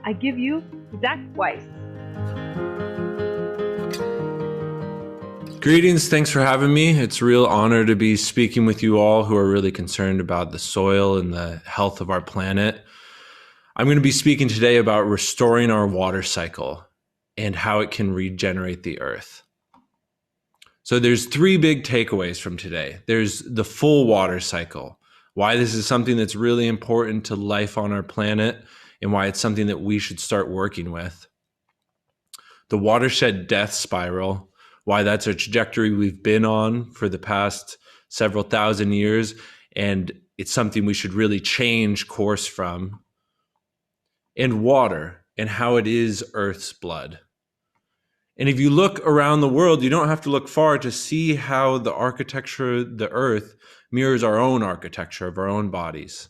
I give you Zach Weiss. Greetings, thanks for having me. It's a real honor to be speaking with you all who are really concerned about the soil and the health of our planet. I'm going to be speaking today about restoring our water cycle and how it can regenerate the earth. So there's three big takeaways from today. There's the full water cycle, why this is something that's really important to life on our planet and why it's something that we should start working with. The watershed death spiral, why that's a trajectory we've been on for the past several thousand years, and it's something we should really change course from. And water, and how it is Earth's blood. And if you look around the world, you don't have to look far to see how the architecture of the Earth mirrors our own architecture of our own bodies.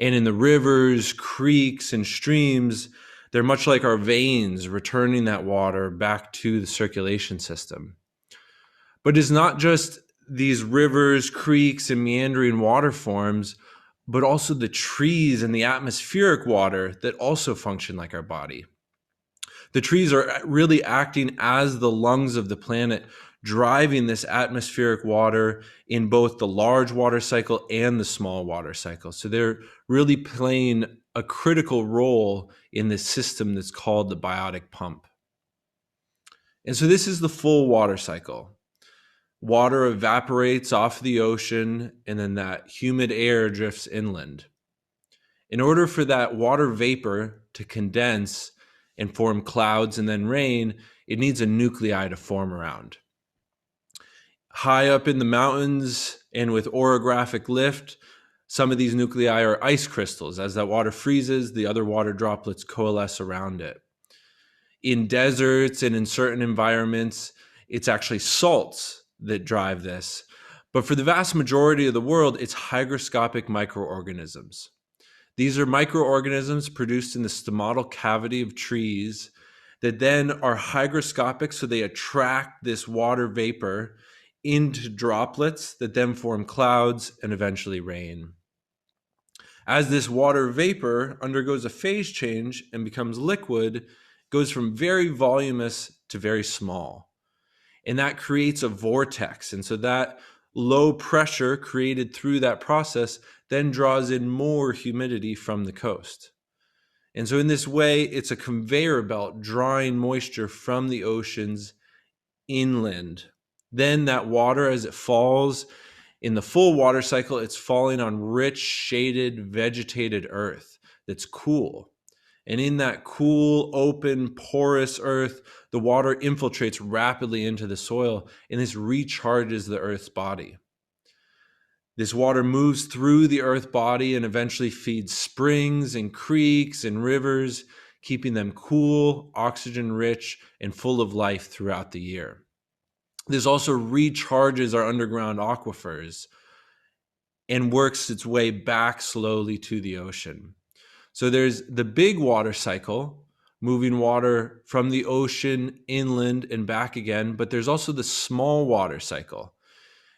And in the rivers, creeks, and streams, they're much like our veins, returning that water back to the circulation system. But it's not just these rivers, creeks, and meandering water forms, but also the trees and the atmospheric water that also function like our body. The trees are really acting as the lungs of the planet, driving this atmospheric water in both the large water cycle and the small water cycle. So they're really playing a critical role in this system that's called the biotic pump. And so this is the full water cycle. Water evaporates off the ocean, and then that humid air drifts inland. In order for that water vapor to condense and form clouds and then rain, it needs a nuclei to form around. High up in the mountains and with orographic lift, some of these nuclei are ice crystals. As that water freezes, the other water droplets coalesce around it. In deserts and in certain environments, it's actually salts that drive this. But for the vast majority of the world, it's hygroscopic microorganisms. These are microorganisms produced in the stomatal cavity of trees that then are hygroscopic, so they attract this water vapor into droplets that then form clouds and eventually rain. As this water vapor undergoes a phase change and becomes liquid, it goes from very voluminous to very small. And that creates a vortex. And so that low pressure created through that process then draws in more humidity from the coast. And so in this way, it's a conveyor belt drawing moisture from the oceans inland. Then that water, as it falls in the full water cycle, it's falling on rich, shaded, vegetated earth that's cool. And in that cool, open, porous earth, the water infiltrates rapidly into the soil, and this recharges the earth's body. This water moves through the earth body and eventually feeds springs and creeks and rivers, keeping them cool, oxygen-rich, and full of life throughout the year. This also recharges our underground aquifers and works its way back slowly to the ocean. So there's the big water cycle, moving water from the ocean inland and back again, but there's also the small water cycle.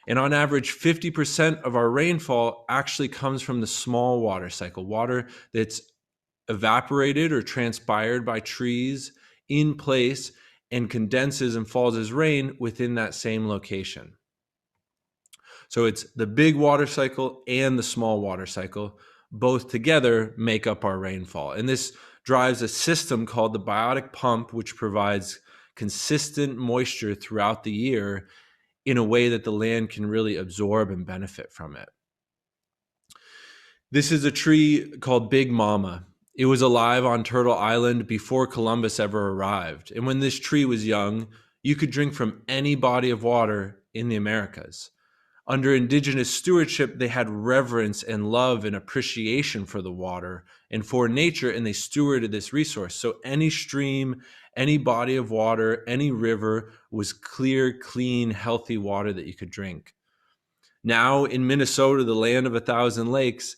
And on average, 50% of our rainfall actually comes from the small water cycle, water that's evaporated or transpired by trees in place and condenses and falls as rain within that same location. So it's the big water cycle and the small water cycle, both together make up our rainfall. And this drives a system called the biotic pump, which provides consistent moisture throughout the year in a way that the land can really absorb and benefit from it. This is a tree called Big Mama. It was alive on Turtle Island before Columbus ever arrived. And when this tree was young, you could drink from any body of water in the Americas. Under indigenous stewardship, they had reverence and love and appreciation for the water and for nature, and they stewarded this resource. So any stream, any body of water, any river was clear, clean, healthy water that you could drink. Now in Minnesota, the land of 1,000 lakes,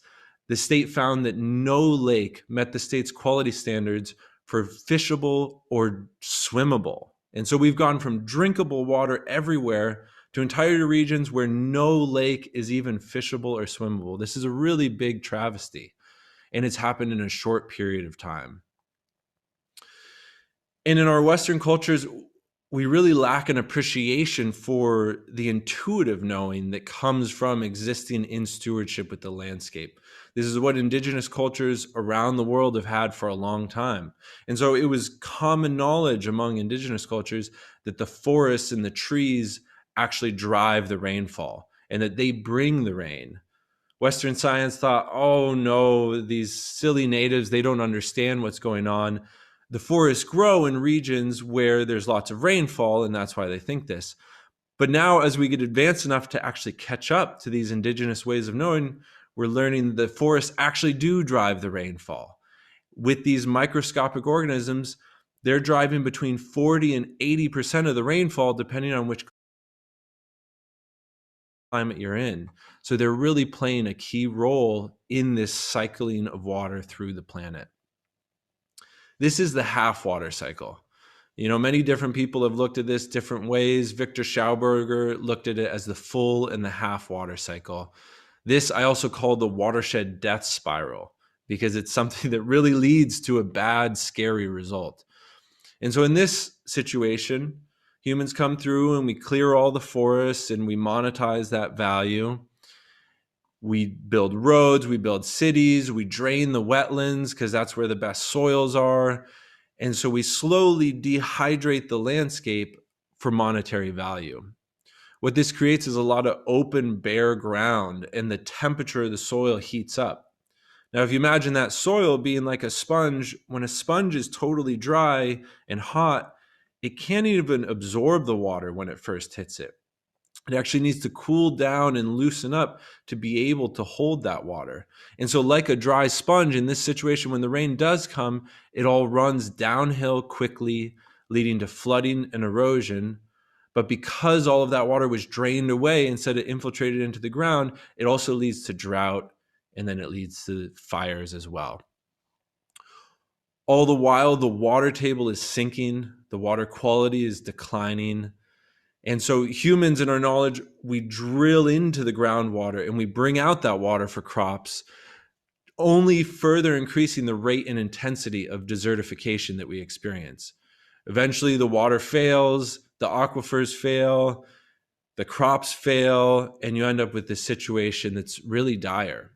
the state found that no lake met the state's quality standards for fishable or swimmable. And so we've gone from drinkable water everywhere to entire regions where no lake is even fishable or swimmable. This is a really big travesty, and it's happened in a short period of time. And in our Western cultures, we really lack an appreciation for the intuitive knowing that comes from existing in stewardship with the landscape. This is what indigenous cultures around the world have had for a long time. And so it was common knowledge among indigenous cultures that the forests and the trees actually drive the rainfall and that they bring the rain. Western science thought, oh no, these silly natives, they don't understand what's going on. The forests grow in regions where there's lots of rainfall, and that's why they think this. But now, as we get advanced enough to actually catch up to these indigenous ways of knowing, we're learning that forests actually do drive the rainfall. With these microscopic organisms, they're driving between 40 and 80% of the rainfall, depending on which climate you're in. So they're really playing a key role in this cycling of water through the planet. This is the half water cycle. Many different people have looked at this different ways. Victor Schauberger looked at it as the full and the half water cycle. This I also call the watershed death spiral because it's something that really leads to a bad, scary result. And so in this situation, humans come through and we clear all the forests and we monetize that value. We build roads, we build cities, we drain the wetlands because that's where the best soils are. And so we slowly dehydrate the landscape for monetary value. What this creates is a lot of open, bare ground, and the temperature of the soil heats up. Now, if you imagine that soil being like a sponge, when a sponge is totally dry and hot, it can't even absorb the water when it first hits it. It actually needs to cool down and loosen up to be able to hold that water. And so like a dry sponge in this situation, when the rain does come, it all runs downhill quickly, leading to flooding and erosion. But because all of that water was drained away instead of infiltrated into the ground, it also leads to drought, and then it leads to fires as well. All the while, the water table is sinking, the water quality is declining. And so humans in our knowledge, we drill into the groundwater and we bring out that water for crops, only further increasing the rate and intensity of desertification that we experience. Eventually, the water fails, the aquifers fail, the crops fail, and you end up with this situation that's really dire.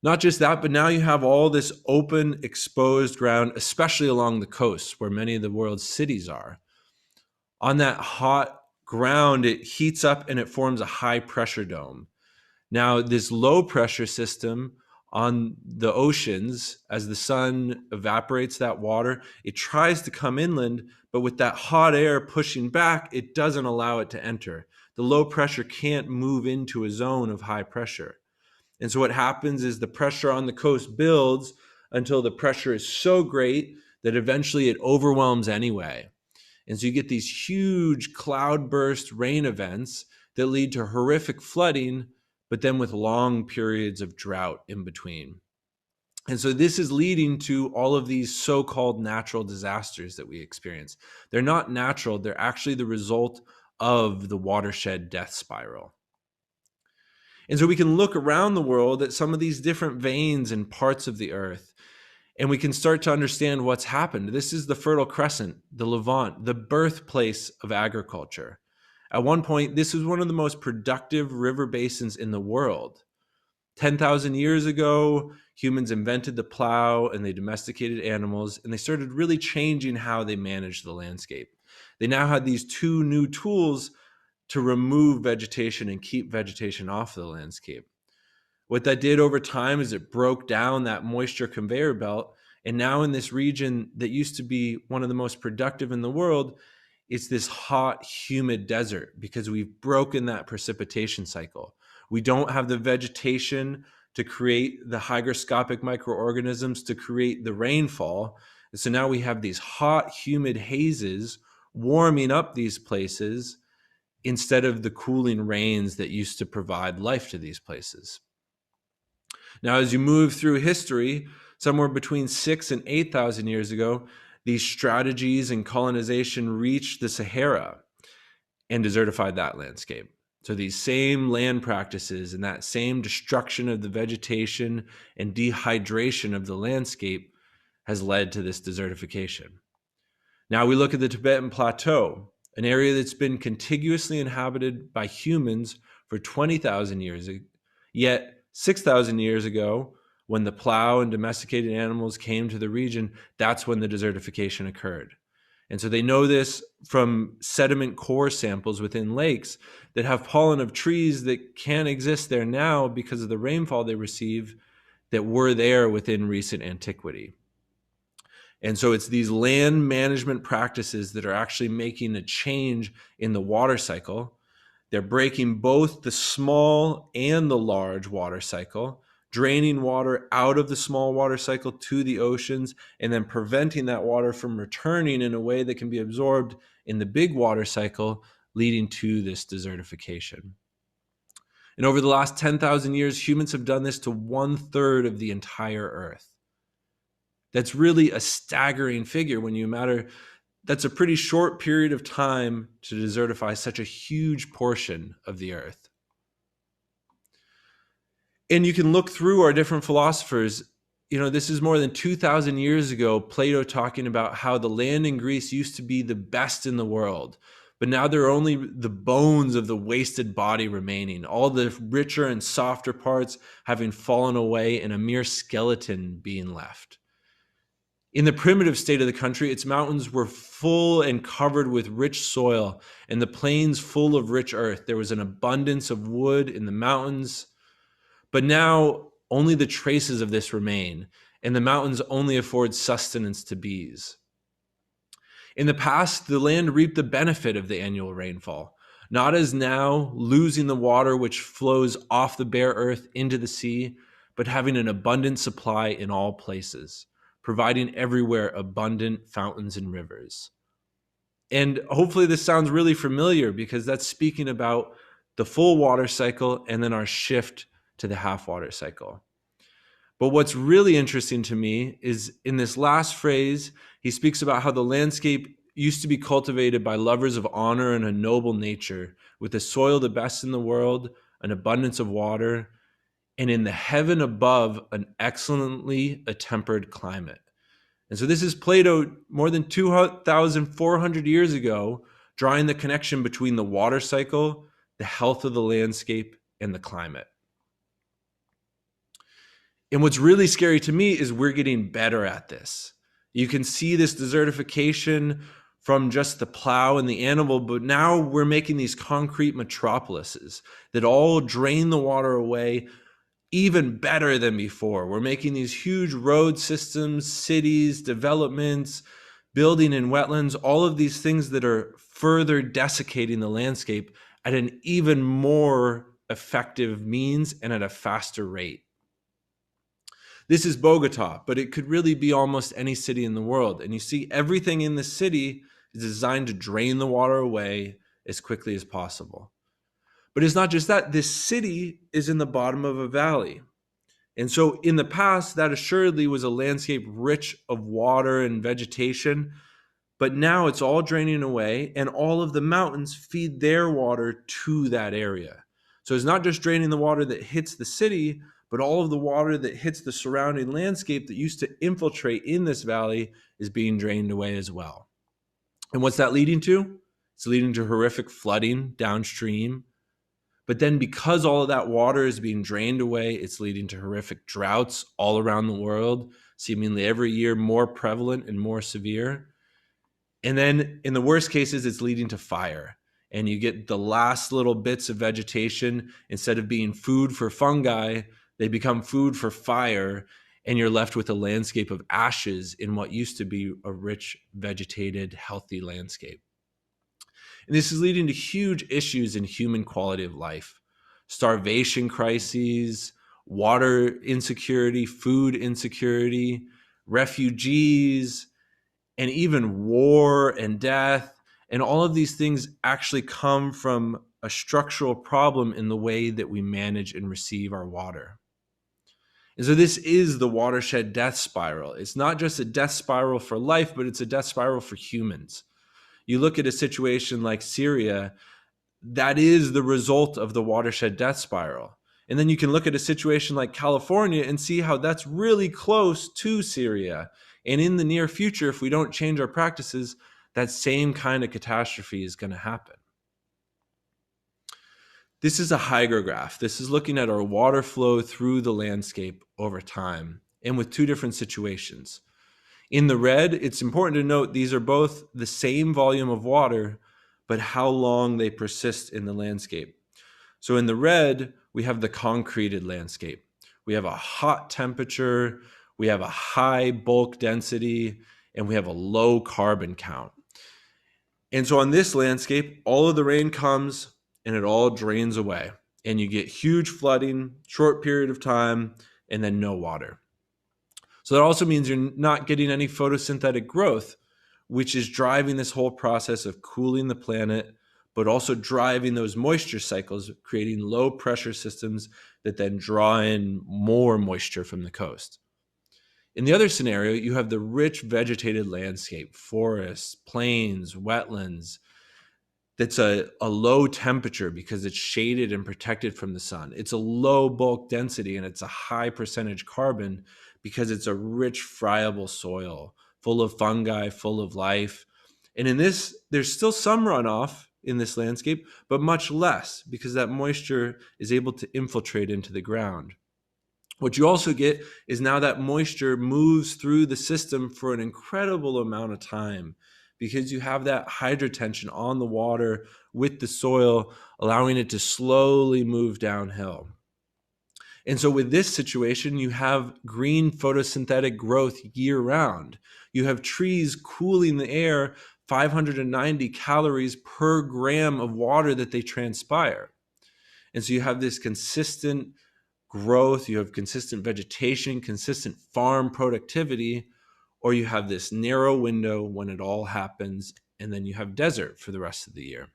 Not just that, but now you have all this open, exposed ground, especially along the coast where many of the world's cities are. On that hot ground, it heats up and it forms a high pressure dome. Now, this low pressure system on the oceans, as the sun evaporates that water, it tries to come inland, but with that hot air pushing back, it doesn't allow it to enter. The low pressure can't move into a zone of high pressure. And so what happens is the pressure on the coast builds until the pressure is so great that eventually it overwhelms anyway. And so you get these huge cloudburst rain events that lead to horrific flooding, but then with long periods of drought in between. And so this is leading to all of these so-called natural disasters that we experience. They're not natural, they're actually the result of the watershed death spiral. And so we can look around the world at some of these different veins and parts of the earth, and we can start to understand what's happened. This is the Fertile Crescent, the Levant, the birthplace of agriculture. At one point, this was one of the most productive river basins in the world. 10,000 years ago, humans invented the plow and they domesticated animals, and they started really changing how they managed the landscape. They now had these two new tools to remove vegetation and keep vegetation off the landscape. What that did over time is it broke down that moisture conveyor belt. And now in this region that used to be one of the most productive in the world, it's this hot, humid desert because we've broken that precipitation cycle. We don't have the vegetation to create the hygroscopic microorganisms to create the rainfall. And so now we have these hot, humid hazes warming up these places instead of the cooling rains that used to provide life to these places. Now, as you move through history, somewhere between 6,000 and 8,000 years ago, these strategies and colonization reached the Sahara and desertified that landscape. So these same land practices and that same destruction of the vegetation and dehydration of the landscape has led to this desertification. Now we look at the Tibetan Plateau, an area that's been contiguously inhabited by humans for 20,000 years. Yet 6,000 years ago, when the plow and domesticated animals came to the region, that's when the desertification occurred. And so they know this from sediment core samples within lakes that have pollen of trees that can't exist there now because of the rainfall they receive that were there within recent antiquity. And so it's these land management practices that are actually making a change in the water cycle. They're breaking both the small and the large water cycle, draining water out of the small water cycle to the oceans, and then preventing that water from returning in a way that can be absorbed in the big water cycle, leading to this desertification. And over the last 10,000 years, humans have done this to 1/3 of the entire Earth. That's really a staggering figure when you matter. That's a pretty short period of time to desertify such a huge portion of the Earth. And you can look through our different philosophers. This is more than 2,000 years ago, Plato talking about how the land in Greece used to be the best in the world, but now there are only the bones of the wasted body remaining, all the richer and softer parts having fallen away and a mere skeleton being left. In the primitive state of the country, its mountains were full and covered with rich soil, and the plains full of rich earth. There was an abundance of wood in the mountains, but now only the traces of this remain, and the mountains only afford sustenance to bees. In the past, the land reaped the benefit of the annual rainfall, not as now, losing the water which flows off the bare earth into the sea, but having an abundant supply in all places, providing everywhere abundant fountains and rivers. And hopefully this sounds really familiar because that's speaking about the full water cycle and then our shift to the half water cycle. But what's really interesting to me is in this last phrase, he speaks about how the landscape used to be cultivated by lovers of honor and a noble nature, with the soil the best in the world, an abundance of water, and in the heaven above, an excellently attempered climate. And so this is Plato more than 2,400 years ago, drawing the connection between the water cycle, the health of the landscape, and the climate. And what's really scary to me is we're getting better at this. You can see this desertification from just the plow and the animal, but now we're making these concrete metropolises that all drain the water away even better than before. We're making these huge road systems, cities, developments, building in wetlands, all of these things that are further desiccating the landscape at an even more effective means and at a faster rate. This is Bogota, but it could really be almost any city in the world. And you see everything in the city is designed to drain the water away as quickly as possible. But it's not just that. This city is in the bottom of a valley. And so in the past, that assuredly was a landscape rich of water and vegetation. But now it's all draining away, and all of the mountains feed their water to that area. So it's not just draining the water that hits the city, but all of the water that hits the surrounding landscape that used to infiltrate in this valley is being drained away as well. And what's that leading to? It's leading to horrific flooding downstream. But then because all of that water is being drained away, it's leading to horrific droughts all around the world, seemingly every year more prevalent and more severe. And then in the worst cases, it's leading to fire. And you get the last little bits of vegetation, instead of being food for fungi, they become food for fire. And you're left with a landscape of ashes in what used to be a rich, vegetated, healthy landscape. And this is leading to huge issues in human quality of life: starvation crises, water insecurity, food insecurity, refugees, and even war and death. And all of these things actually come from a structural problem in the way that we manage and receive our water. And so this is the watershed death spiral. It's not just a death spiral for life, but it's a death spiral for humans. You look at a situation like Syria, that is the result of the watershed death spiral. And then you can look at a situation like California and see how that's really close to Syria. And in the near future, if we don't change our practices, that same kind of catastrophe is going to happen. This is a hydrograph. This is looking at our water flow through the landscape over time and with two different situations. In the red, it's important to note these are both the same volume of water, but how long they persist in the landscape. So in the red, we have the concreted landscape. We have a hot temperature, we have a high bulk density, and we have a low carbon count. And so on this landscape, all of the rain comes and it all drains away. And you get huge flooding, short period of time, and then no water. So that also means you're not getting any photosynthetic growth, which is driving this whole process of cooling the planet, but also driving those moisture cycles, creating low pressure systems that then draw in more moisture from the coast. In the other scenario, you have the rich vegetated landscape, forests, plains, wetlands. That's a low temperature because it's shaded and protected from the sun. It's a low bulk density and it's a high percentage carbon because it's a rich, friable soil full of fungi, full of life. And in this, there's still some runoff in this landscape, but much less because that moisture is able to infiltrate into the ground. What you also get is now that moisture moves through the system for an incredible amount of time because you have that hydrotension on the water with the soil, allowing it to slowly move downhill. And so with this situation, you have green photosynthetic growth year round. You have trees cooling the air 590 calories per gram of water that they transpire. And so you have this consistent growth, you have consistent vegetation, consistent farm productivity, or you have this narrow window when it all happens, and then you have desert for the rest of the year.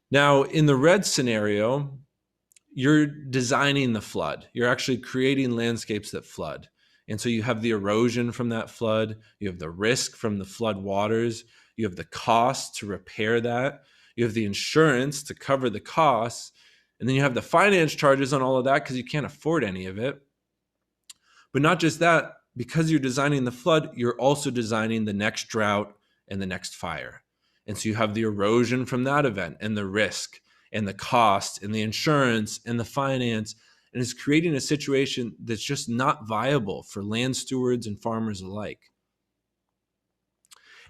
Now, in the red scenario, you're designing the flood. You're actually creating landscapes that flood. And so you have the erosion from that flood, you have the risk from the flood waters, you have the cost to repair that, you have the insurance to cover the costs, and then you have the finance charges on all of that because you can't afford any of it. But not just that, because you're designing the flood, you're also designing the next drought and the next fire. And so you have the erosion from that event and the risk and the cost and the insurance and the finance. And it's creating a situation that's just not viable for land stewards and farmers alike.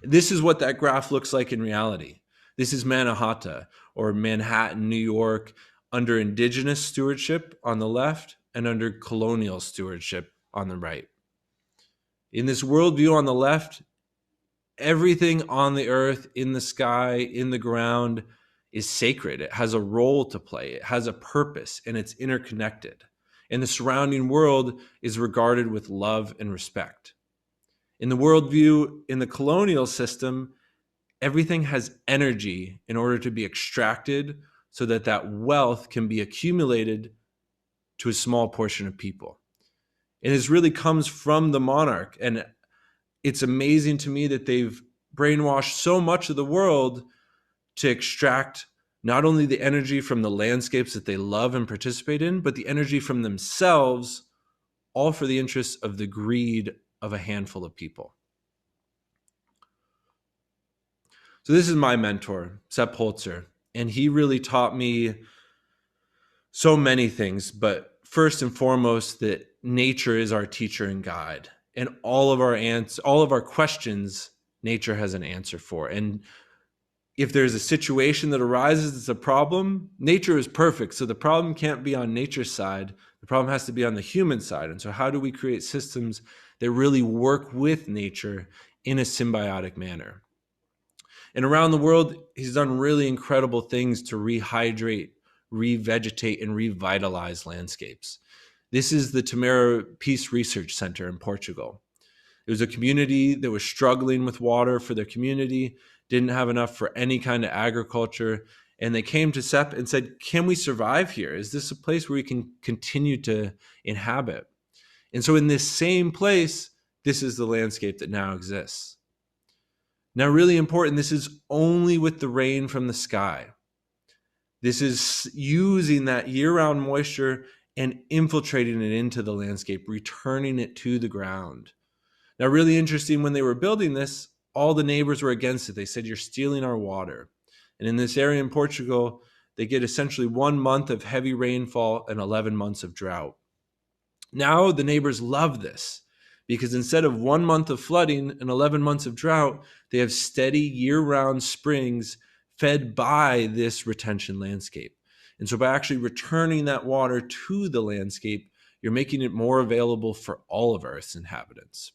This is what that graph looks like in reality. This is Mannahatta, or Manhattan, New York, under indigenous stewardship on the left and under colonial stewardship on the right. In this worldview on the left, everything on the earth, in the sky, in the ground is sacred. It has a role to play. It has a purpose, and it's interconnected. And the surrounding world is regarded with love and respect. In the worldview, in the colonial system, everything has energy in order to be extracted so that that wealth can be accumulated to a small portion of people. And this really comes from the monarch. And it's amazing to me that they've brainwashed so much of the world to extract not only the energy from the landscapes that they love and participate in, but the energy from themselves, all for the interests of the greed of a handful of people. So this is my mentor, Seth Holtzer, and he really taught me so many things, but first and foremost, that nature is our teacher and guide. And all of our questions, nature has an answer for. And if there's a situation that arises that's a problem, nature is perfect. So the problem can't be on nature's side. The problem has to be on the human side. And so how do we create systems that really work with nature in a symbiotic manner? And around the world, he's done really incredible things to rehydrate, revegetate, and revitalize landscapes. This is the Tamara Peace Research Center in Portugal. It was a community that was struggling with water for their community, didn't have enough for any kind of agriculture. And they came to Seth and said, can we survive here? Is this a place where we can continue to inhabit? And so in this same place, this is the landscape that now exists. Now, really important, this is only with the rain from the sky. This is using that year-round moisture and infiltrating it into the landscape, returning it to the ground. Now, really interesting, when they were building this, all the neighbors were against it. They said, you're stealing our water. And in this area in Portugal, they get essentially 1 month of heavy rainfall and 11 months of drought. Now the neighbors love this because instead of 1 month of flooding and 11 months of drought, they have steady year-round springs fed by this retention landscape. And so by actually returning that water to the landscape, you're making it more available for all of Earth's inhabitants.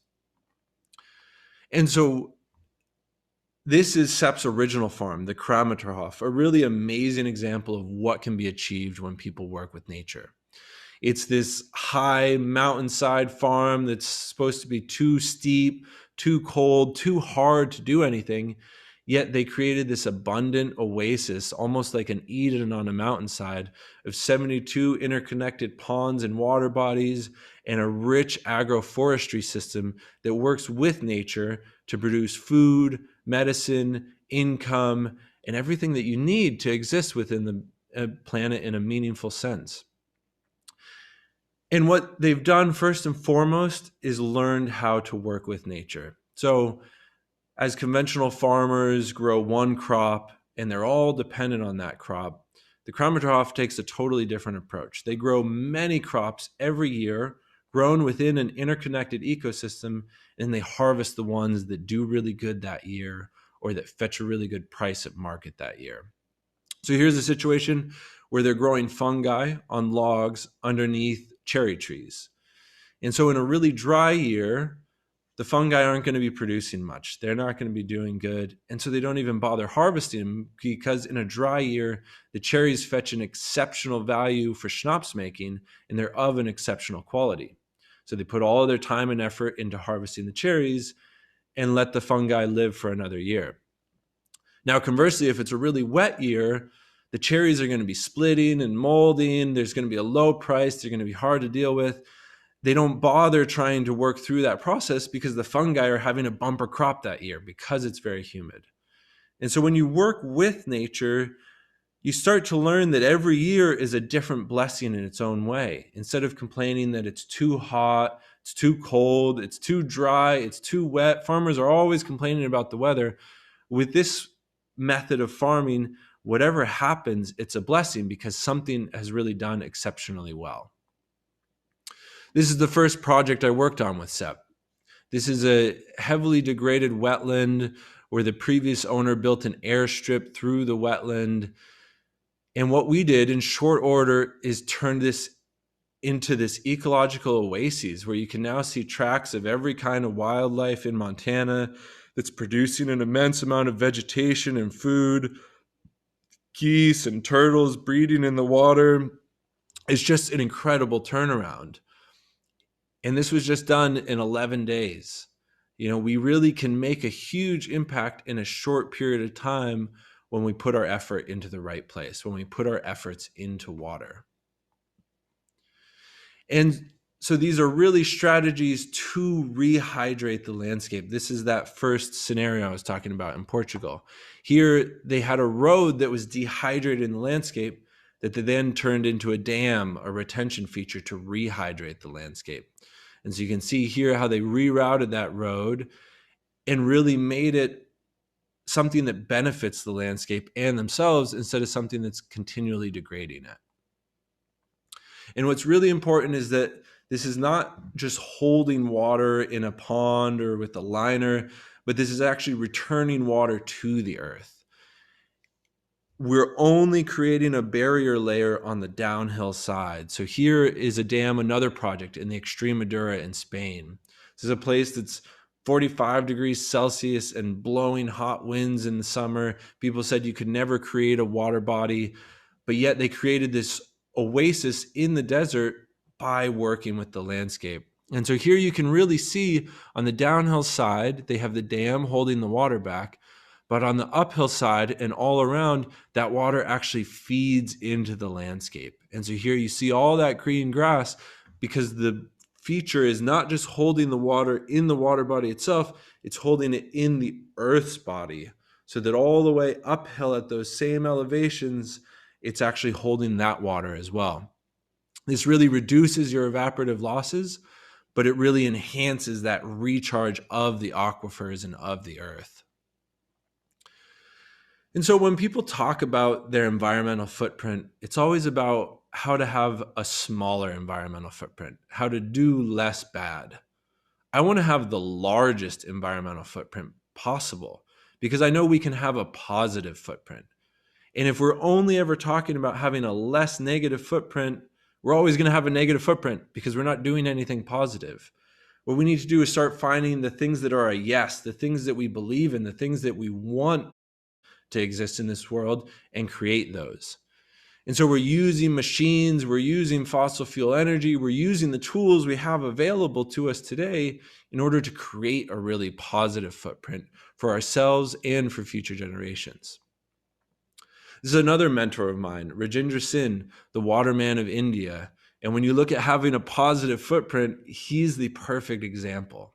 And so this is Sepp's original farm, the Kramatorshof, a really amazing example of what can be achieved when people work with nature. It's this high mountainside farm that's supposed to be too steep, too cold, too hard to do anything. Yet they created this abundant oasis, almost like an Eden on a mountainside, of 72 interconnected ponds and water bodies and a rich agroforestry system that works with nature to produce food, medicine, income, and everything that you need to exist within the planet in a meaningful sense. And what they've done first and foremost is learned how to work with nature. So as conventional farmers grow one crop and they're all dependent on that crop, the Kramatorshof takes a totally different approach. They grow many crops every year, grown within an interconnected ecosystem, and they harvest the ones that do really good that year or that fetch a really good price at market that year. So here's a situation where they're growing fungi on logs underneath cherry trees. And so in a really dry year, the fungi aren't going to be producing much. They're not going to be doing good. And so they don't even bother harvesting them because in a dry year, the cherries fetch an exceptional value for schnapps making and they're of an exceptional quality. So they put all of their time and effort into harvesting the cherries and let the fungi live for another year. Now, conversely, if it's a really wet year, the cherries are going to be splitting and molding. There's going to be a low price. They're going to be hard to deal with. They don't bother trying to work through that process because the fungi are having a bumper crop that year because it's very humid. And so when you work with nature, you start to learn that every year is a different blessing in its own way. Instead of complaining that it's too hot, it's too cold, it's too dry, it's too wet, farmers are always complaining about the weather. With this method of farming, whatever happens, it's a blessing because something has really done exceptionally well. This is the first project I worked on with Sepp. This is a heavily degraded wetland where the previous owner built an airstrip through the wetland. And what we did in short order is turn this into this ecological oasis where you can now see tracks of every kind of wildlife in Montana that's producing an immense amount of vegetation and food, geese and turtles breeding in the water. It's just an incredible turnaround. And this was just done in 11 days. We really can make a huge impact in a short period of time when we put our effort into the right place, when we put our efforts into water. And so these are really strategies to rehydrate the landscape. This is that first scenario I was talking about in Portugal. Here, they had a road that was dehydrated in the landscape that they then turned into a dam, a retention feature to rehydrate the landscape. And so you can see here how they rerouted that road and really made it something that benefits the landscape and themselves instead of something that's continually degrading it. And what's really important is that this is not just holding water in a pond or with a liner, but this is actually returning water to the earth. We're only creating a barrier layer on the downhill side. So here is a dam, another project in the Extremadura in Spain. This is a place that's 45 degrees Celsius and blowing hot winds in the summer. People said you could never create a water body, but yet they created this oasis in the desert by working with the landscape. And so here you can really see on the downhill side, they have the dam holding the water back. But on the uphill side and all around, that water actually feeds into the landscape. And so here you see all that green grass because the feature is not just holding the water in the water body itself, it's holding it in the earth's body. So that all the way uphill at those same elevations, it's actually holding that water as well. This really reduces your evaporative losses, but it really enhances that recharge of the aquifers and of the earth. And so when people talk about their environmental footprint, it's always about how to have a smaller environmental footprint, how to do less bad. I want to have the largest environmental footprint possible because I know we can have a positive footprint. And if we're only ever talking about having a less negative footprint, we're always going to have a negative footprint because we're not doing anything positive. What we need to do is start finding the things that are a yes, the things that we believe in, the things that we want to exist in this world, and create those. And so we're using machines, we're using fossil fuel energy, we're using the tools we have available to us today in order to create a really positive footprint for ourselves and for future generations. This is another mentor of mine, Rajendra Singh, the waterman of India. And when you look at having a positive footprint, he's the perfect example.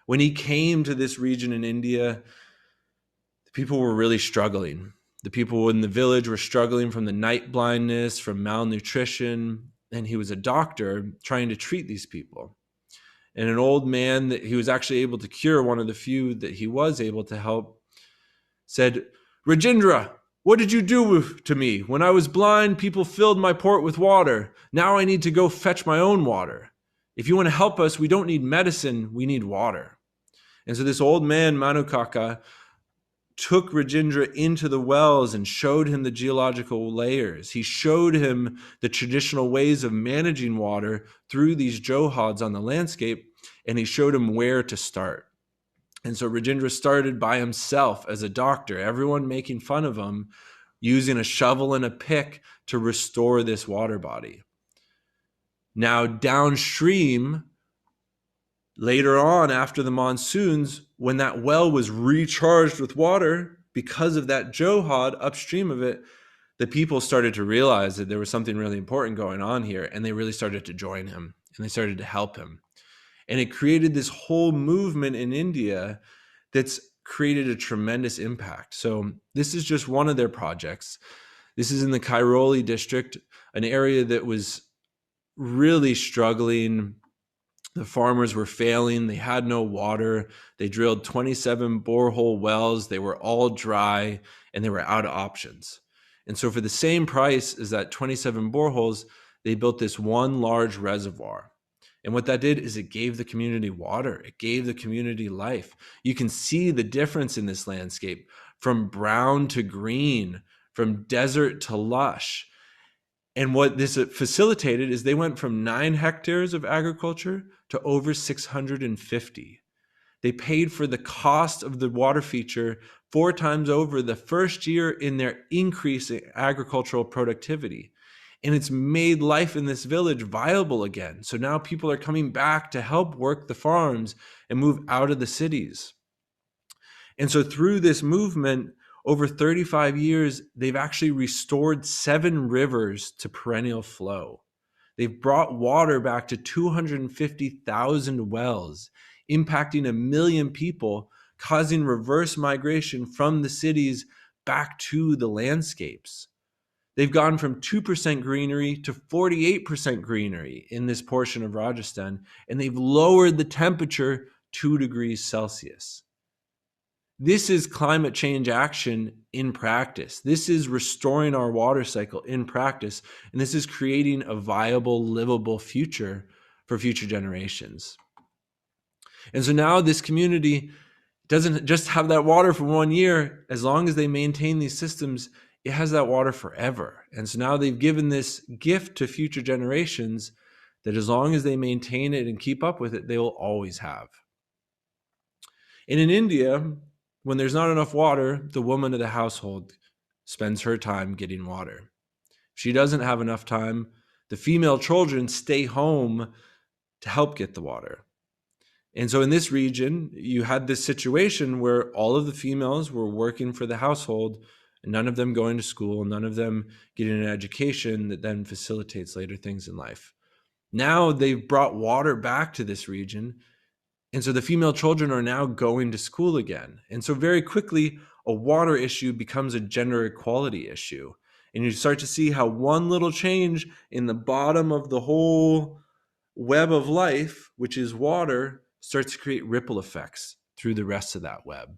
When he came to this region in India, the people were really struggling. The people in the village were struggling from the night blindness, from malnutrition, and he was a doctor trying to treat these people. And an old man that he was actually able to cure, one of the few that he was able to help, said, "Rajendra, what did you do to me? When I was blind, people filled my port with water. Now I need to go fetch my own water. If you want to help us, we don't need medicine, we need water." And so this old man, Manukaka, took Rajendra into the wells and showed him the geological layers. He showed him the traditional ways of managing water through these johads on the landscape, and he showed him where to start. And so Rajendra started by himself as a doctor, everyone making fun of him, using a shovel and a pick to restore this water body. Now downstream, later on, after the monsoons, when that well was recharged with water because of that johad upstream of it, the people started to realize that there was something really important going on here, and they really started to join him, and they started to help him. And it created this whole movement in India that's created a tremendous impact. So this is just one of their projects. This is in the Kairoli district, an area that was really struggling. The farmers were failing. They had no water. They drilled 27 borehole wells. They were all dry, and they were out of options. And so for the same price as that 27 boreholes, they built this one large reservoir. And what that did is it gave the community water. It gave the community life. You can see the difference in this landscape from brown to green, from desert to lush. And what this facilitated is they went from 9 hectares of agriculture to over 650. They paid for the cost of the water feature 4 times over the first year in their increase in agricultural productivity. And it's made life in this village viable again. So now people are coming back to help work the farms and move out of the cities. And so through this movement, over 35 years, they've actually restored 7 rivers to perennial flow. They've brought water back to 250,000 wells, impacting 1 million people, causing reverse migration from the cities back to the landscapes. They've gone from 2% greenery to 48% greenery in this portion of Rajasthan, and they've lowered the temperature 2 degrees Celsius. This is climate change action in practice. This is restoring our water cycle in practice, and this is creating a viable, livable future for future generations. And so now this community doesn't just have that water for 1 year. As long as they maintain these systems, it has that water forever. And so now they've given this gift to future generations that as long as they maintain it and keep up with it, they will always have. And in India, when there's not enough water, the woman of the household spends her time getting water. If she doesn't have enough time, the female children stay home to help get the water. And so in this region, you had this situation where all of the females were working for the household, and none of them going to school, none of them getting an education that then facilitates later things in life. Now they've brought water back to this region, and so the female children are now going to school again. And so very quickly, a water issue becomes a gender equality issue. And you start to see how one little change in the bottom of the whole web of life, which is water, starts to create ripple effects through the rest of that web.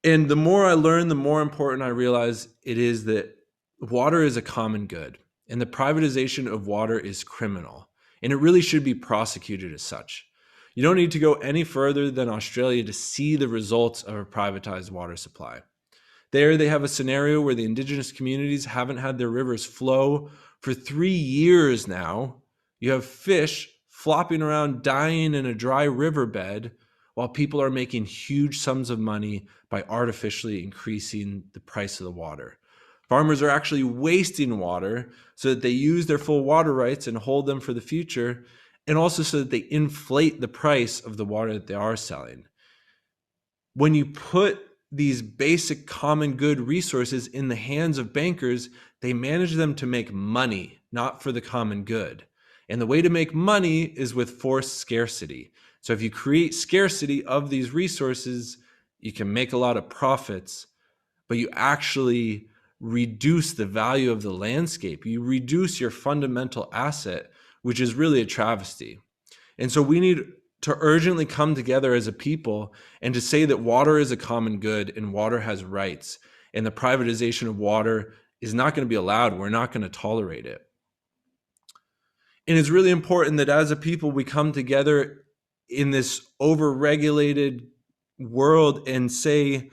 And the more I learn, the more important I realize it is that water is a common good, and the privatization of water is criminal, and it really should be prosecuted as such. You don't need to go any further than Australia to see the results of a privatized water supply. There, they have a scenario where the indigenous communities haven't had their rivers flow for 3 years now. You have fish flopping around dying in a dry riverbed while people are making huge sums of money by artificially increasing the price of the water. Farmers are actually wasting water so that they use their full water rights and hold them for the future, and also so that they inflate the price of the water that they are selling. When you put these basic common good resources in the hands of bankers, they manage them to make money, not for the common good. And the way to make money is with forced scarcity. So if you create scarcity of these resources, you can make a lot of profits, but you actually reduce the value of the landscape. You reduce your fundamental asset, which is really a travesty. And so we need to urgently come together as a people and to say that water is a common good and water has rights, and the privatization of water is not going to be allowed. We're not going to tolerate it. And it's really important that as a people, we come together in this overregulated world and say,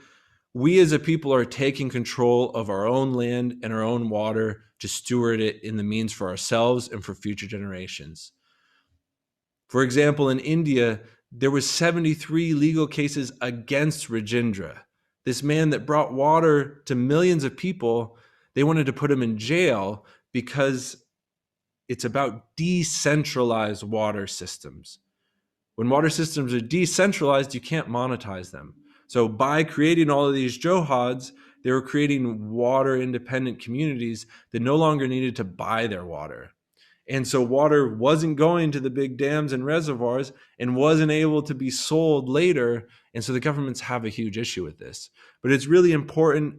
we as a people are taking control of our own land and our own water to steward it in the means for ourselves and for future generations. For example, in India, there were 73 legal cases against Rajendra. This man that brought water to millions of people, they wanted to put him in jail because it's about decentralized water systems. When water systems are decentralized, you can't monetize them. So by creating all of these johads, they were creating water independent communities that no longer needed to buy their water. And so water wasn't going to the big dams and reservoirs and wasn't able to be sold later. And so the governments have a huge issue with this. But it's really important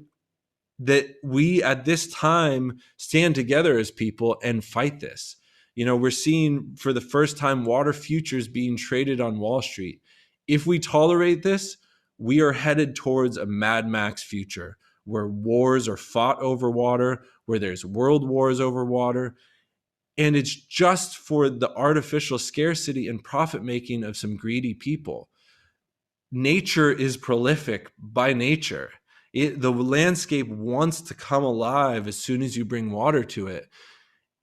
that we at this time stand together as people and fight this. You know, we're seeing for the first time water futures being traded on Wall Street. If we tolerate this, we are headed towards a Mad Max future where wars are fought over water, where there's world wars over water. And it's just for the artificial scarcity and profit making of some greedy people. Nature is prolific by nature. The landscape wants to come alive as soon as you bring water to it.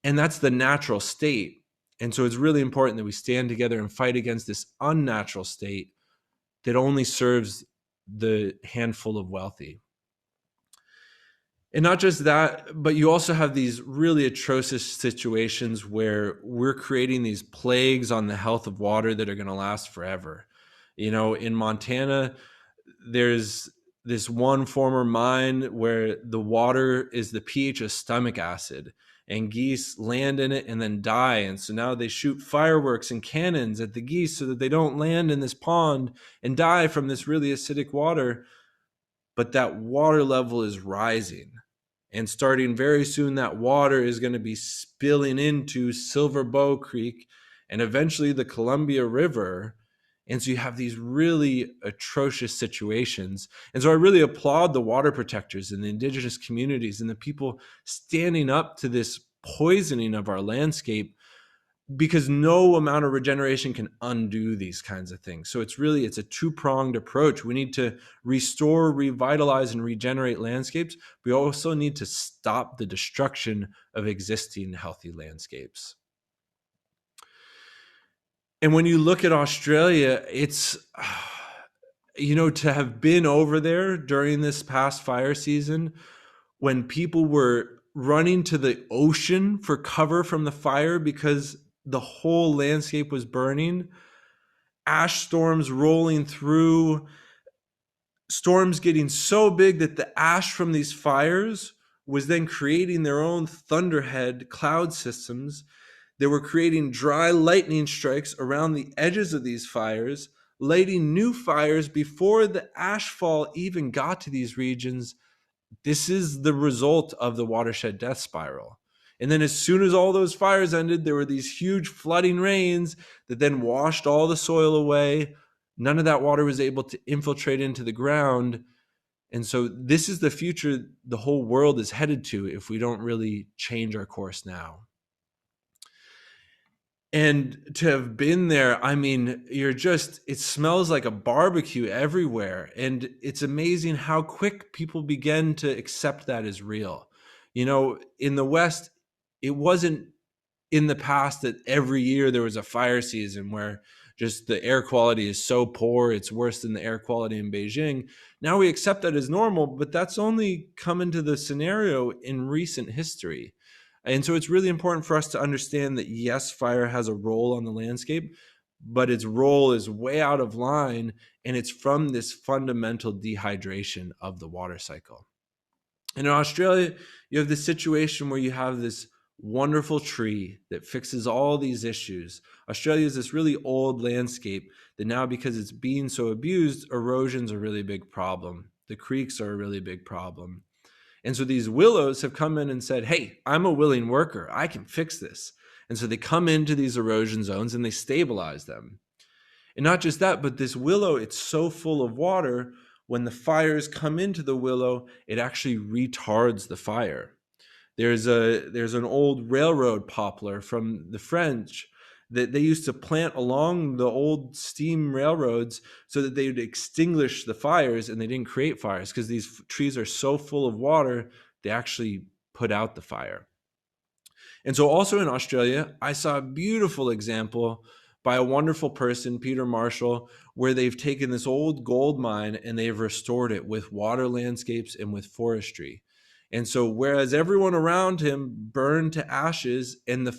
And that's the natural state. And so it's really important that we stand together and fight against this unnatural state that only serves the handful of wealthy. And not just that, but you also have these really atrocious situations where we're creating these plagues on the health of water that are going to last forever. You know, in Montana, there's this one former mine where the water is the pH of stomach acid, and geese land in it and then die. And so now they shoot fireworks and cannons at the geese so that they don't land in this pond and die from this really acidic water. But that water level is rising. And starting very soon, that water is going to be spilling into Silver Bow Creek and eventually the Columbia River. And so you have these really atrocious situations. And so I really applaud the water protectors and the indigenous communities and the people standing up to this poisoning of our landscape, because no amount of regeneration can undo these kinds of things. So it's a two-pronged approach. We need to restore, revitalize, and regenerate landscapes. We also need to stop the destruction of existing healthy landscapes. And when you look at Australia, it's, to have been over there during this past fire season, when people were running to the ocean for cover from the fire because the whole landscape was burning, ash storms rolling through, storms getting so big that the ash from these fires was then creating their own thunderhead cloud systems. They were creating dry lightning strikes around the edges of these fires, lighting new fires before the ashfall even got to these regions. This is the result of the watershed death spiral. And then as soon as all those fires ended, there were these huge flooding rains that then washed all the soil away. None of that water was able to infiltrate into the ground. And so this is the future the whole world is headed to if we don't really change our course now. And to have been there, I mean, it smells like a barbecue everywhere. And it's amazing how quick people begin to accept that as real. In the West, it wasn't in the past that every year there was a fire season where just the air quality is so poor, it's worse than the air quality in Beijing. Now we accept that as normal, but that's only come into the scenario in recent history. And so it's really important for us to understand that, yes, fire has a role on the landscape, but its role is way out of line, and it's from this fundamental dehydration of the water cycle. And in Australia, you have this situation where you have this wonderful tree that fixes all these issues. Australia is this really old landscape that now, because it's being so abused, erosion's a really big problem. The creeks are a really big problem. And so these willows have come in and said, hey, I'm a willing worker. I can fix this. And so they come into these erosion zones and they stabilize them. And not just that, but this willow, it's so full of water, when the fires come into the willow, it actually retards the fire. There's an old railroad poplar from the French that they used to plant along the old steam railroads so that they would extinguish the fires, and they didn't create fires because these trees are so full of water, they actually put out the fire. And so also in Australia, I saw a beautiful example by a wonderful person, Peter Marshall, where they've taken this old gold mine and they've restored it with water landscapes and with forestry. And so whereas everyone around him burned to ashes and the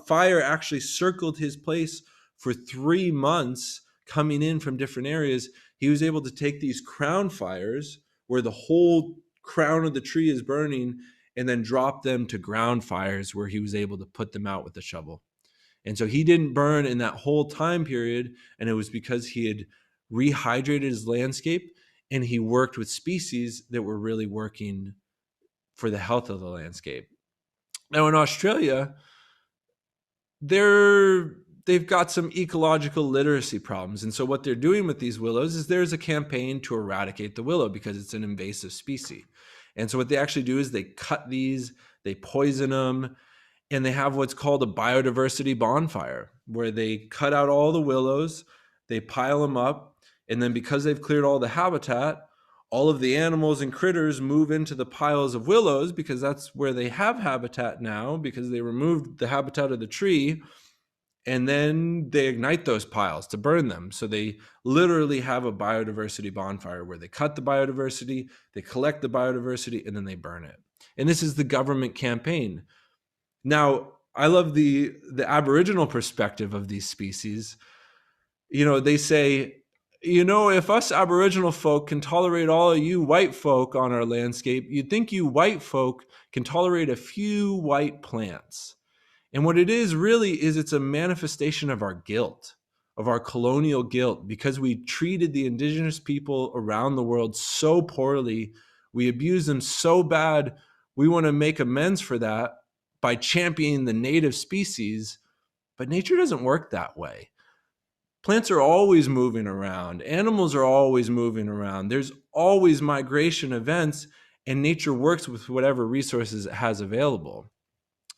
fire actually circled his place for 3 months coming in from different areas, he was able to take these crown fires where the whole crown of the tree is burning and then drop them to ground fires where he was able to put them out with a shovel. And so he didn't burn in that whole time period, and it was because he had rehydrated his landscape and he worked with species that were really working for the health of the landscape. Now in Australia, they've got some ecological literacy problems. And so what they're doing with these willows is there's a campaign to eradicate the willow because it's an invasive species. And so what they actually do is they cut these, they poison them, and they have what's called a biodiversity bonfire, where they cut out all the willows, they pile them up, and then because they've cleared all the habitat, all of the animals and critters move into the piles of willows because that's where they have habitat now, because they removed the habitat of the tree, and then they ignite those piles to burn them. So they literally have a biodiversity bonfire where they cut the biodiversity, they collect the biodiversity, and then they burn it. And this is the government campaign. Now, I love the Aboriginal perspective of these species. They say, if us Aboriginal folk can tolerate all of you white folk on our landscape, you'd think you white folk can tolerate a few white plants. And what it is really is it's a manifestation of our guilt, of our colonial guilt, because we treated the indigenous people around the world so poorly. We abused them so bad. We want to make amends for that by championing the native species, but nature doesn't work that way. Plants are always moving around. Animals are always moving around. There's always migration events, and nature works with whatever resources it has available.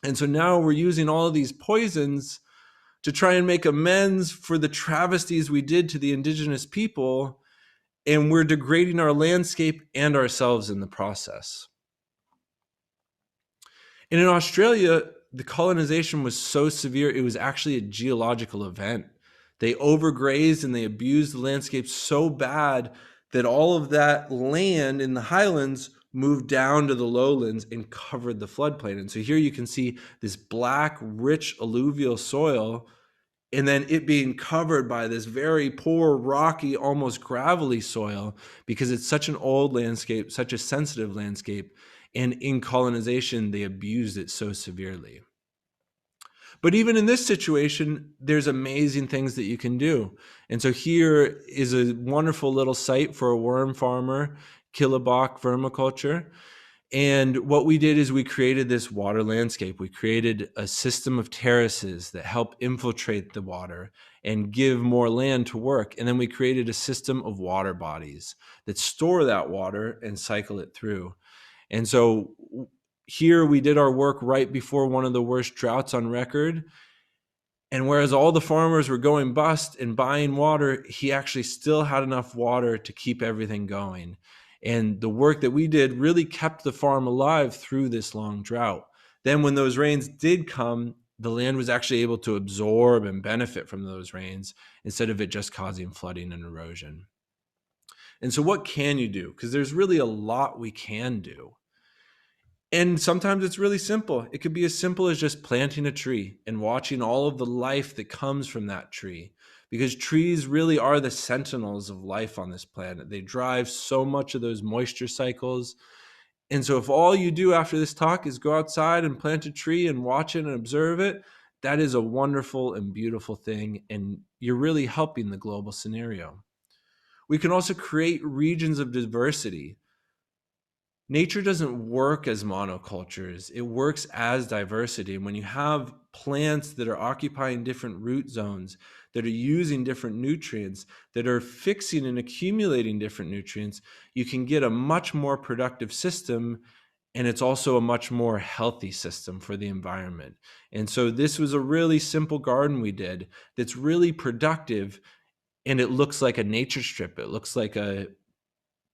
And so now we're using all of these poisons to try and make amends for the travesties we did to the indigenous people, and we're degrading our landscape and ourselves in the process. And in Australia, the colonization was so severe, it was actually a geological event. They overgrazed and they abused the landscape so bad that all of that land in the highlands moved down to the lowlands and covered the floodplain. And so here you can see this black, rich alluvial soil, and then it being covered by this very poor, rocky, almost gravelly soil, because it's such an old landscape, such a sensitive landscape. And in colonization, they abused it so severely. But even in this situation, there's amazing things that you can do. And so here is a wonderful little site for a worm farmer, Killabach vermiculture. And what we did is we created this water landscape. We created a system of terraces that help infiltrate the water and give more land to work. And then we created a system of water bodies that store that water and cycle it through. And so here we did our work right before one of the worst droughts on record. And whereas all the farmers were going bust and buying water, he actually still had enough water to keep everything going. And the work that we did really kept the farm alive through this long drought. Then when those rains did come, the land was actually able to absorb and benefit from those rains instead of it just causing flooding and erosion. And so what can you do? Because there's really a lot we can do. And sometimes it's really simple. It could be as simple as just planting a tree and watching all of the life that comes from that tree. Because trees really are the sentinels of life on this planet. They drive so much of those moisture cycles. And so if all you do after this talk is go outside and plant a tree and watch it and observe it, that is a wonderful and beautiful thing. And you're really helping the global scenario. We can also create regions of diversity. Nature doesn't work as monocultures. It works as diversity. And when you have plants that are occupying different root zones, that are using different nutrients, that are fixing and accumulating different nutrients, you can get a much more productive system. And it's also a much more healthy system for the environment. And so this was a really simple garden we did that's really productive. And it looks like a nature strip. It looks like a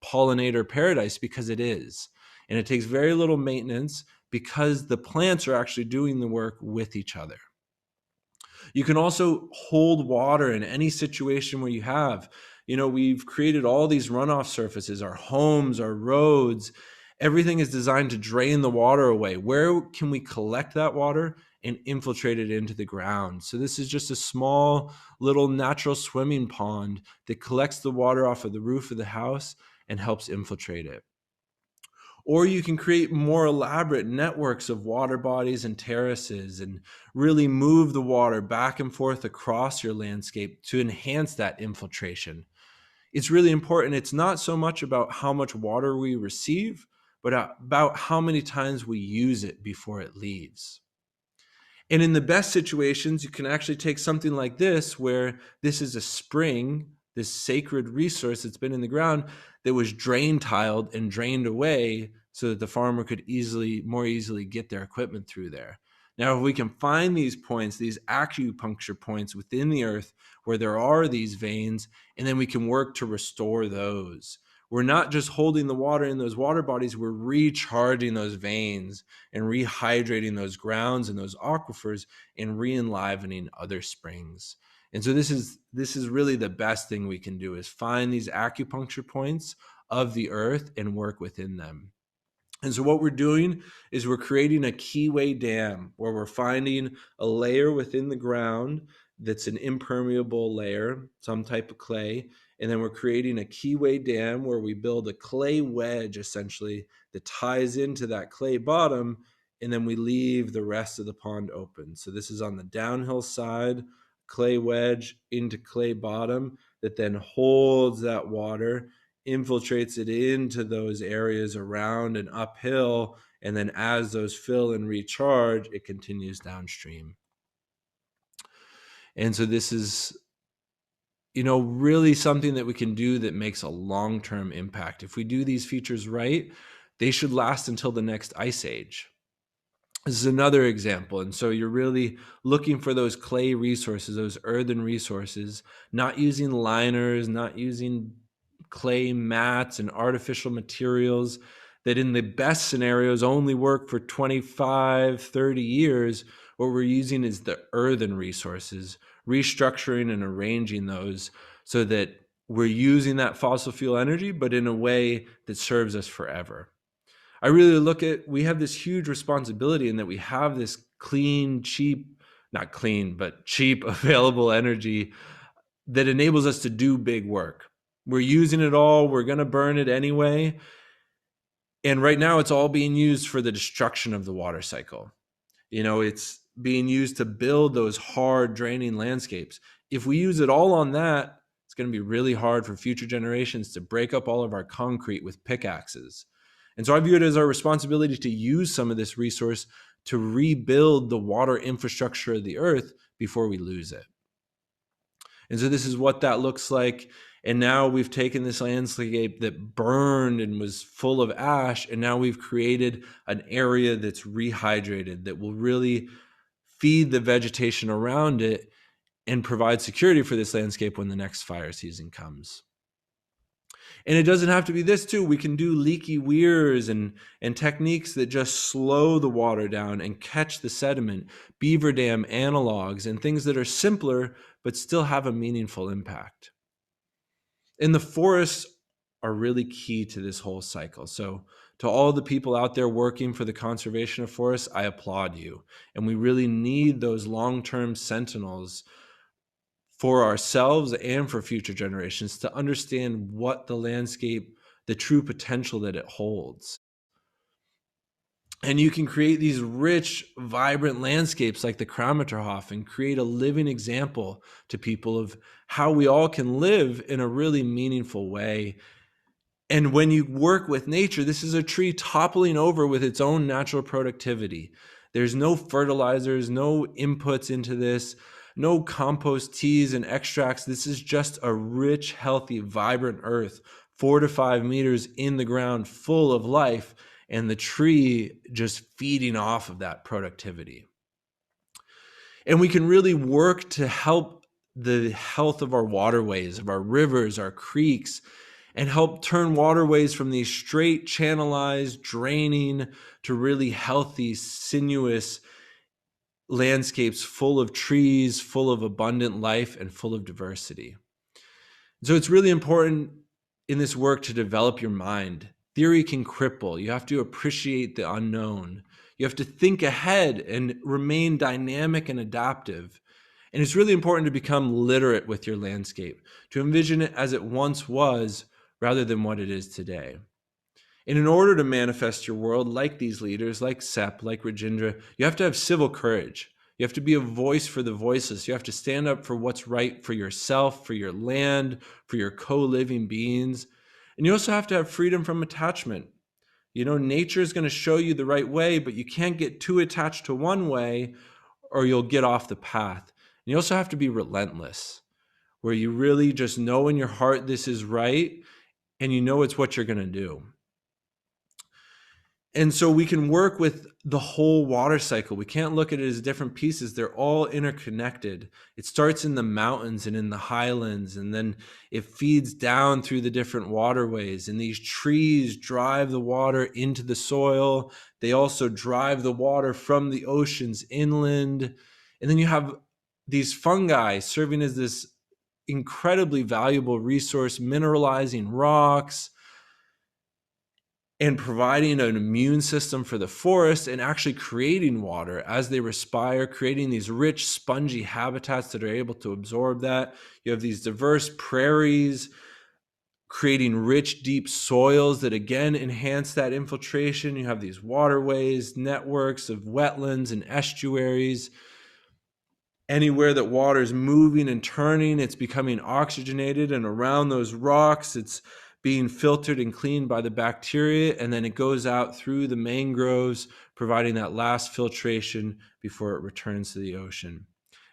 pollinator paradise because it is. And it takes very little maintenance because the plants are actually doing the work with each other. You can also hold water in any situation where you have. We've created all these runoff surfaces, our homes, our roads. Everything is designed to drain the water away. Where can we collect that water and infiltrate it into the ground? So this is just a small little natural swimming pond that collects the water off of the roof of the house and helps infiltrate it. Or you can create more elaborate networks of water bodies and terraces and really move the water back and forth across your landscape to enhance that infiltration. It's really important. It's not so much about how much water we receive, but about how many times we use it before it leaves. And in the best situations, you can actually take something like this, where this is a spring, this sacred resource that's been in the ground that was drain tiled and drained away so that the farmer could more easily get their equipment through there. Now, if we can find these points, these acupuncture points within the earth where there are these veins, and then we can work to restore those. We're not just holding the water in those water bodies, we're recharging those veins and rehydrating those grounds and those aquifers and re-enlivening other springs. And so this is really the best thing we can do, is find these acupuncture points of the earth and work within them. And so what we're doing is we're creating a keyway dam where we're finding a layer within the ground that's an impermeable layer, some type of clay. And then we're creating a keyway dam where we build a clay wedge, essentially, that ties into that clay bottom. And then we leave the rest of the pond open. So this is on the downhill side, clay wedge into clay bottom that then holds that water, infiltrates it into those areas around and uphill. And then as those fill and recharge, it continues downstream. And so this is, really something that we can do that makes a long-term impact. If we do these features right, they should last until the next ice age. This is another example. And so you're really looking for those clay resources, those earthen resources, not using liners, not using clay mats and artificial materials that in the best scenarios only work for 25, 30 years. What we're using is the earthen resources, restructuring and arranging those so that we're using that fossil fuel energy, but in a way that serves us forever. I really look at, we have this huge responsibility in that we have this clean, cheap, not clean, but cheap available energy that enables us to do big work. We're using it all. We're going to burn it anyway. And right now it's all being used for the destruction of the water cycle. It's being used to build those hard draining landscapes. If we use it all on that, it's going to be really hard for future generations to break up all of our concrete with pickaxes. And so I view it as our responsibility to use some of this resource to rebuild the water infrastructure of the earth before we lose it. And so this is what that looks like. And now we've taken this landscape that burned and was full of ash, and now we've created an area that's rehydrated that will really feed the vegetation around it and provide security for this landscape when the next fire season comes. And it doesn't have to be this too. We can do leaky weirs and techniques that just slow the water down and catch the sediment, beaver dam analogs, and things that are simpler but still have a meaningful impact. And the forests are really key to this whole cycle. So to all the people out there working for the conservation of forests, I applaud you. And we really need those long-term sentinels for ourselves and for future generations to understand what the landscape, the true potential that it holds. And you can create these rich, vibrant landscapes like the Kramatorshof and create a living example to people of how we all can live in a really meaningful way. And when you work with nature, this is a tree toppling over with its own natural productivity. There's no fertilizers, no inputs into this, no compost teas and extracts. This is just a rich, healthy, vibrant earth, 4 to 5 meters in the ground, full of life, and the tree just feeding off of that productivity. And we can really work to help the health of our waterways, of our rivers, our creeks, and help turn waterways from these straight, channelized, draining to really healthy, sinuous landscapes full of trees, full of abundant life, and full of diversity. So it's really important in this work to develop your mind. Theory can cripple. You have to appreciate the unknown. You have to think ahead and remain dynamic and adaptive. And it's really important to become literate with your landscape, to envision it as it once was rather than what it is today. And in order to manifest your world like these leaders, like Sep, like Rajendra, you have to have civil courage. You have to be a voice for the voiceless. You have to stand up for what's right for yourself, for your land, for your co-living beings. And you also have to have freedom from attachment. You know, nature is going to show you the right way, but you can't get too attached to one way or you'll get off the path. And you also have to be relentless, where you really just know in your heart this is right and you know it's what you're going to do. And so we can work with the whole water cycle. We can't look at it as different pieces. They're all interconnected. It starts in the mountains and in the highlands, and then it feeds down through the different waterways. And these trees drive the water into the soil. They also drive the water from the oceans inland. And then you have these fungi serving as this incredibly valuable resource, mineralizing rocks, and providing an immune system for the forest and actually creating water as they respire, creating these rich, spongy habitats that are able to absorb that. You have these diverse prairies, creating rich, deep soils that again enhance that infiltration. You have these waterways, networks of wetlands and estuaries. Anywhere that water is moving and turning, it's becoming oxygenated, and around those rocks, it's being filtered and cleaned by the bacteria, and then it goes out through the mangroves, providing that last filtration before it returns to the ocean.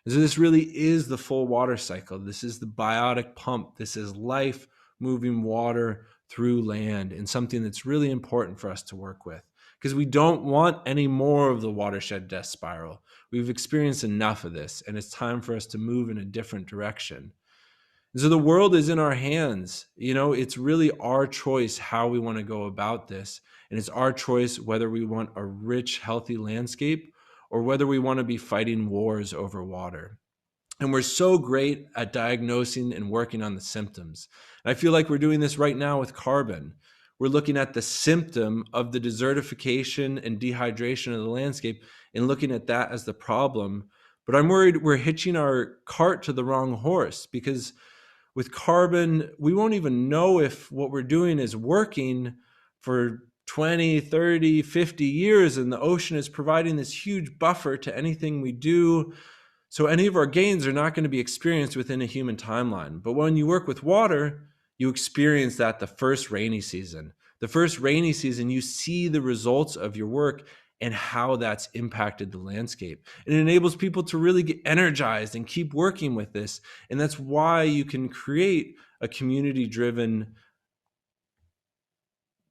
And so this really is the full water cycle. This is the biotic pump. This is life moving water through land, and something that's really important for us to work with, because we don't want any more of the watershed death spiral. We've experienced enough of this, and it's time for us to move in a different direction. And so the world is in our hands. You know, it's really our choice how we want to go about this. And it's our choice whether we want a rich, healthy landscape or whether we want to be fighting wars over water. And we're so great at diagnosing and working on the symptoms. And I feel like we're doing this right now with carbon. We're looking at the symptom of the desertification and dehydration of the landscape and looking at that as the problem. But I'm worried we're hitching our cart to the wrong horse, because with carbon, we won't even know if what we're doing is working for 20, 30, 50 years, and the ocean is providing this huge buffer to anything we do. So any of our gains are not going to be experienced within a human timeline. But when you work with water, you experience that the first rainy season, The first rainy season, you see the results of your work and how that's impacted the landscape. It enables people to really get energized and keep working with this. And that's why you can create a community-driven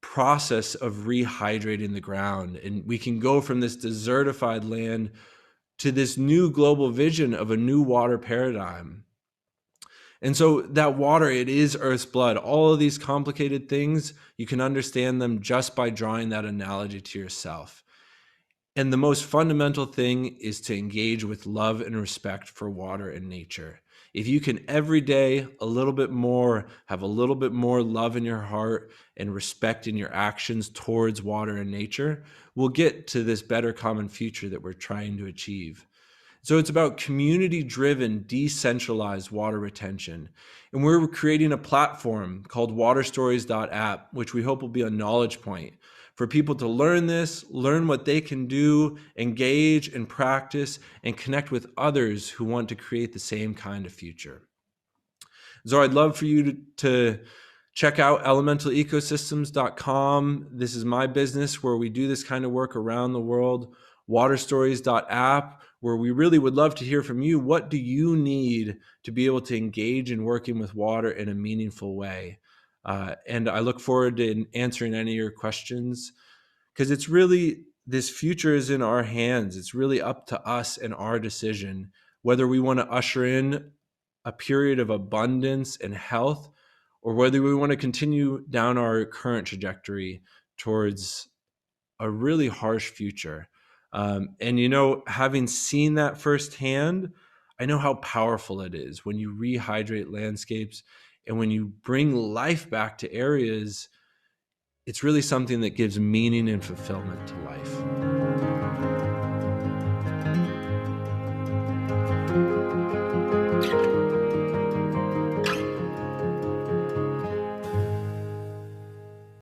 process of rehydrating the ground. And we can go from this desertified land to this new global vision of a new water paradigm. And so that water, it is Earth's blood. All of these complicated things, you can understand them just by drawing that analogy to yourself. And the most fundamental thing is to engage with love and respect for water and nature. If you can every day a little bit more, have a little bit more love in your heart and respect in your actions towards water and nature, we'll get to this better common future that we're trying to achieve. So it's about community-driven, decentralized water retention. And we're creating a platform called waterstories.app, which we hope will be a knowledge point for people to learn this, learn what they can do, engage and practice, and connect with others who want to create the same kind of future. So I'd love for you to check out elementalecosystems.com. This is my business where we do this kind of work around the world. Waterstories.app, where we really would love to hear from you. What do you need to be able to engage in working with water in a meaningful way? And I look forward to answering any of your questions, because it's really, this future is in our hands. It's really up to us and our decision, whether we want to usher in a period of abundance and health, or whether we want to continue down our current trajectory towards a really harsh future. And, having seen that firsthand, I know how powerful it is when you rehydrate landscapes and when you bring life back to areas. It's really something that gives meaning and fulfillment to life.